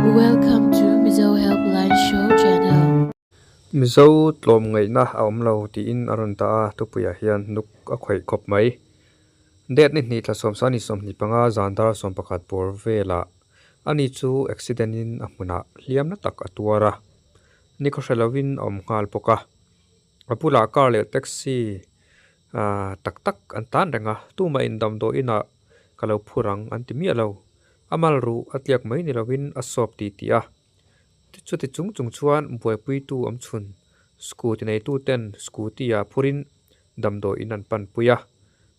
Welcome to Mizo Helpline Show channel. Mizo tlom ngai na aom lo ti in aron ta tu puya hian nuk a khoi khop mai det ni tla som sa ni som ni panga zandar som pakhat por vela ani chu accident in a hmuna hliam na tak atuara ni kho hrelovin om ngal poka apula car le taxi tak tak an tan renga tu ma in dam do ina kalau phurang an ti mi alo amal ru atliak mai ni lovin asop ti tia chu ti chung chung chuan buai pui tu am chun scooty nei tu ten scooty a phurin damdo in an pan puya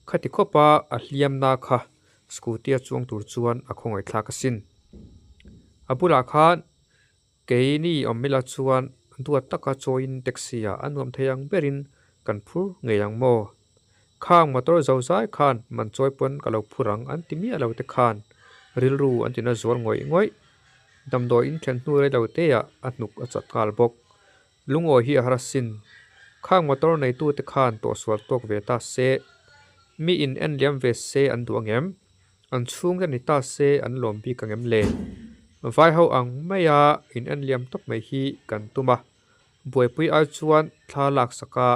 khati khopa a hliam na kha scooty a chuang tur chuan a khongai thla ka sin apula khan keini omila chuan duat taka choin taxi a anuam theyang berin kan phur ngeyang mo khang motor zauzai khan man choi pon kalau phurang an timi alo te khan rilru an tina zor ngoi ngoi damdo in thlen nu re lo te ya anuk a chatkal bok lungo hi a harasin khang motor nei tu te khan to swal tok ve ta se mi in en liam ve se an du angem an chung ni ta se an lom bi kangem le vai ho ang maya in en liam top mai hi kan tuma buai pui a chuan thla lak saka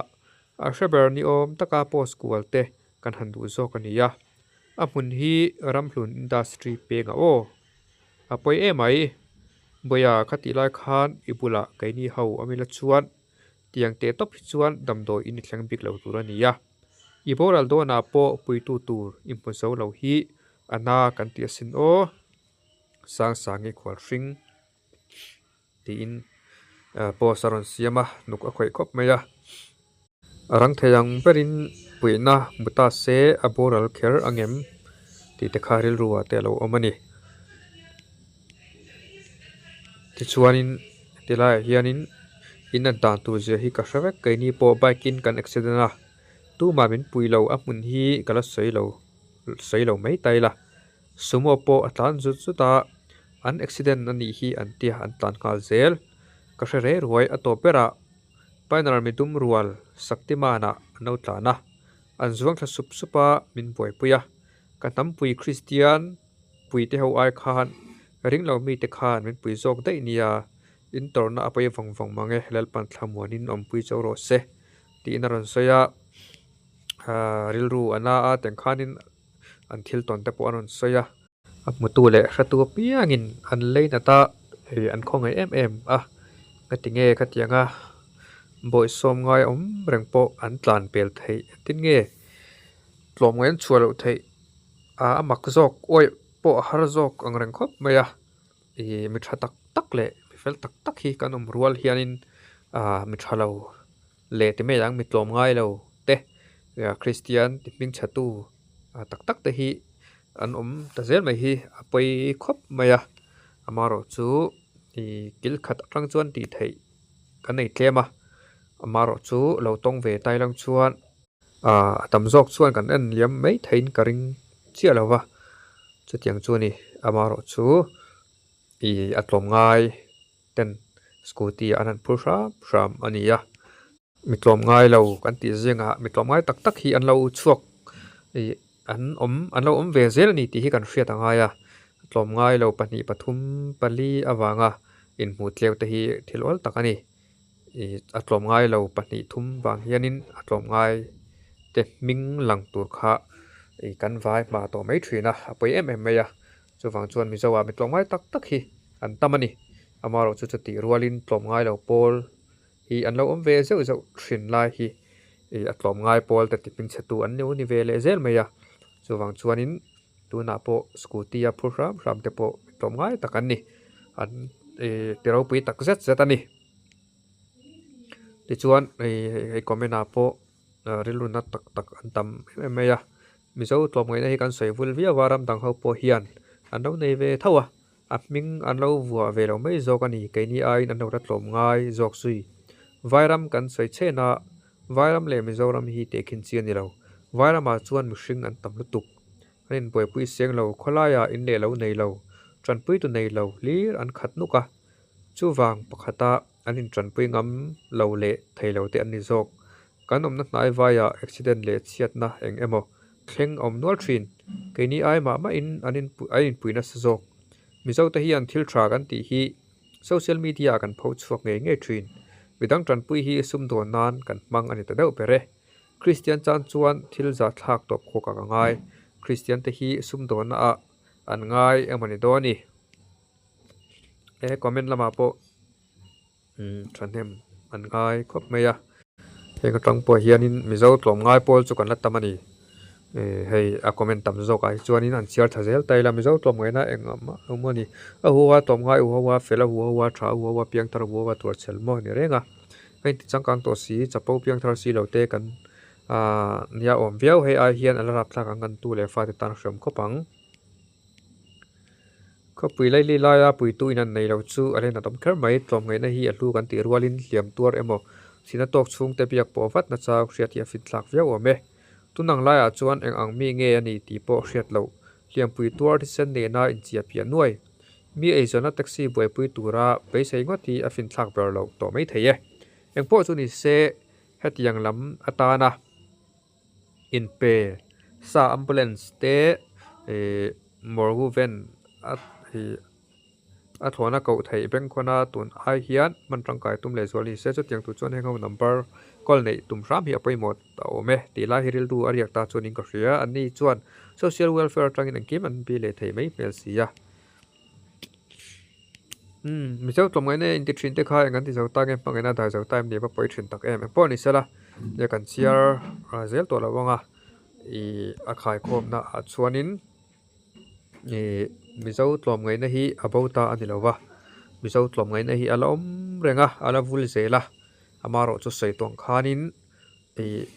a hreber ni om taka pos kualte kan han du zo kania a mun hi ramhlun industry pe nga o apoi emai boya khati lai khan ibula kaini ho amila chuan tiang te top chuan damdo in thleng bik lo turania aboral do na po pui tu tur impu zo lo hi ana kan ti asin o sang sangi khwal hring tin po saron siama nuk a khoi khop maya arang theyang berin puina buta se aboral kher angem ti te kharil ruwa te lo omani ti chuanin tilai hianin in an dan tu je hi ka hrawek kaini po bikin kan accident a tu ma bin puilo a mun hi kala soilo mai taila sumo po atlan zut zuta an accident ani hi an tia an tlan kal zel ka hre ruai a to pera painar mi dum rual saktimana no tlana an zuang thla sup supa min boi puya ka tampui christian pui te ho ai khan ring lo mi te khan min pui zok dei nia in torna apai vong mange helal pan thlamuanin om pui chawro se ti inaron soya rilru ana a teng khanin an thil ton te po anon soya apmutu le hratu piangin an leinata an khongai em a katinge katianga boi som ngai om rengpo an tlan pel thei tin nge tlom ngen chualo thei a amak zok oi po har zok ang reng khop maya mi tha tak tak le mi fel tak tak hi kanom rual hianin mi thalo le te me yang mi tlom ngai lo te ya christian ti ping chatu tak tak te hi an ta zel mai hi apoi khop maya amaro chu i kil khat rang chuan ti thei kan nei tlema amaro chu lo tong ve tai lang chuan tam zok chuan kan en liam mai thein karing chia lawa chu tiang chu ni amaro chu i atlom ngai ten scooty anan phur ram ania mitlom ngai lo kan ti zenga mitlom ngai tak tak hi an lo chuak i an lo om ve zel ni ti hi kan hriat anga ya tlom ngai lo pani pathum pali awanga in mu tleu te hi thilol takani i atlom ngai lo pani thum wang hianin atlom ngai te ming lang tur kha i kan vai ma to mai thina apoi em meya chu wang chuan mi zawa mitlom ngai tak tak hi an tamani amaro chu chu ti rualin tlom ngai lo pol hi an lo om ve zeu zeu thrin lai hi i atlom ngai pol te tipin chatu an neu ni ve le zel meya chu wang chuanin tu na po scooty a phur ram te po tlom ngai takan ni an tero pui tak zet zet ani ti chuan ei komena po riluna tak tak an tam meya mizo tlom ngai na hi kan soi vul via waram dang ho po hian an lo nei ve thawa apming an lo vua ve lo mai zok ani keini ain an lo ra tlom ngai zok sui vairam kan soi chena vairam le mizoram hi te khin chi ani lo vairam a chuan mihring an tam lutuk anin boi pui seng lo kholaya in le lo nei lo tran pui tu nei lo lir an khat nuka chu wang pakhata anin tran pui ngam lo le thei lo te ani zok kan om na hnai vaya accident le chiat na eng emo thleng om nual thin keini ai ma in anin puina sa zok mizo te hi an thil tha kan ti hi social media kan post chuak nge thin midang tanpui hi sum don nan kan mang ani ta deuh pere Christian chan chuan thil za thlak top kho ka ngai Christian te hi sum don a an ngai emani do ni comment lama po thanem an ngai khop meya ka tang po hianin mizo tlom ngai pol chu kan la tamani hei a comment tam zo kai chuanin an chiar thazel taila mizo tlom ngai na engama umani a huwa tlom ngai huwa fela huwa tha huwa piang thar huwa tur chel mo ni renga hei ti changkang to si chapo piang thar si lote kan nia om viau hei a hian ala rap thlak an tu le fa te tan hrom khopang ko pui lai li la pui tu in an nei lo chu ale na tom kher mai tlom ngai na hi a lu kan ti rualin hliam tuar emo sina tok chung te piak po vat na chaw hriat hi a fit thlak viau ome tunang lai a chuan eng ang mi nge ani ti po hriat lo hliam pui tuar thi sen ne na in chia pia nuai mi ei zona taxi boy pui tura peisei ngoti a fin thlak ber lo to mai theye eng po chu ni se hetiang lam atana in pe sa ambulance te morgu ven a thona ko thei beng khona tun ai hian man tangkai tum le zoli se chu tiang tu chon heng ho number call nei tum ram hi apoi mot ta ome ti la hiril du ariak ta chuan in ka hria ani chuan social welfare tangin an kim an bi le thei mai mel sia mi chau tlom ngai ne in ti thin te kha engan ti zau ta nge pangena da zau time de ba poi thin tak em po ni sela ya kan chiar zel to lawanga a khai khom na a chuanin mizo tlom ngai na hi abota ani lowa mizo tlom ngai na hi alom renga ala vul zela amaro chu sei tong khanin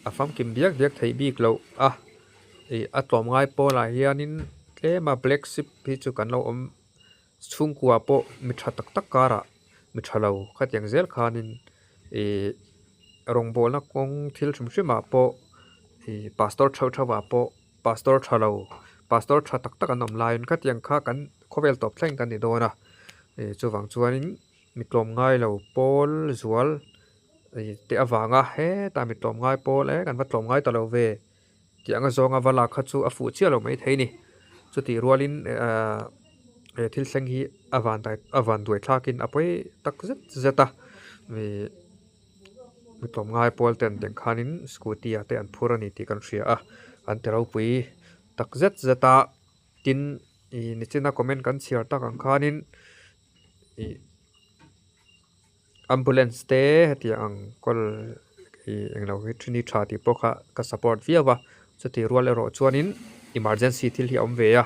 afam kim biak biak thei bik lo a tlom ngai po la hianin tlema black ship hi chu kan lo om chung kwa po mi tha tak tak kara mi thalo khatyang zel khanin rong bol na kong thil thum thima po pastor thau thawa po pastor thalo pastor tha tak tak anom lain khatyang kha kan khovel top thleng kan ni dona chuwang chuanin mitlom ngai lo pol zual te awanga he ta mitlom ngai pol kan va tlom ngai ta lo ve tianga zonga wala kha chu a fu chia lo mai theini chuti rualin thil thleng hi avan duai thlakin apoi tak zet zeta mitlom ngai pol ten teng khanin scooty ate an phurani ti kan hria an te ro pui tak zet zeta tin ni china comment kan share tak ang khanin ambulance te heti ang kol englo hi thini tha ti pokha ka support viawa chuti rual ero chuanin emergency thil hi omve ya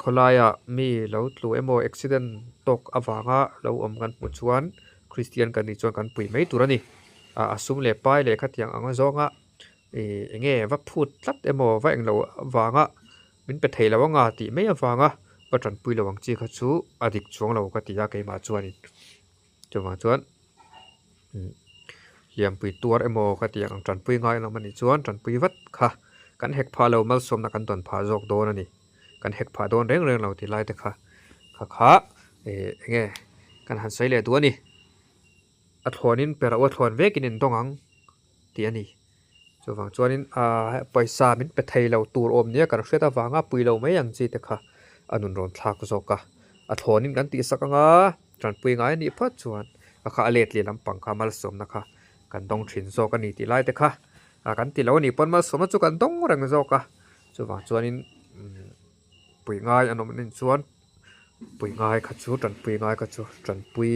kholaya mi lo tlu emo accident tok awanga lo om kan pu chuan christian kan ni chuan kan pui mai turani asum le pai le khatiang anga zonga enge va phut tlat emo va englo wanga min pe thei lawanga ti mai awanga patran pui lawang chi kha chu adik chuang lo ka ti ya ke ma chuani chuwa chuan liam pui tuar emo ka ti ang tran pui ngai na mani chuan tran pui vat kha kan hek pha lo mal som na kan ton pha jok don ani kan hek pha don reng reng lo ti lai te kha kha enge kan han sai le tu ani a thlonin pera wa thlon vekin in dongang ti ani chuwang chuanin paisa min pe thei lo tur om nia kan hreta wanga pui lo mai ang chi te kha anun ron thlak zoka a thlonin kan ti sakanga tran pui ngai ni phat chuan kha alet le lampang kha mal som na kha kan dong thin zo ka ni ti lai te kha kan ti lo ni pon mal som chu kan dong rang zo ka chuwang chuanin pui ngai anom nin chuan pui ngai kha chu tran pui ngai kha chu tran pui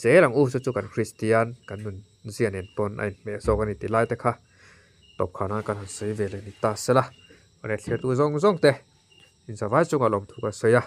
zelang u chu kan christian kan nun zian en pon ai me zo ka ni ti lai te kha top khana kan sei ve le ni ta sela re thlet u zong zong te in zawai chu ngalom thu ka seya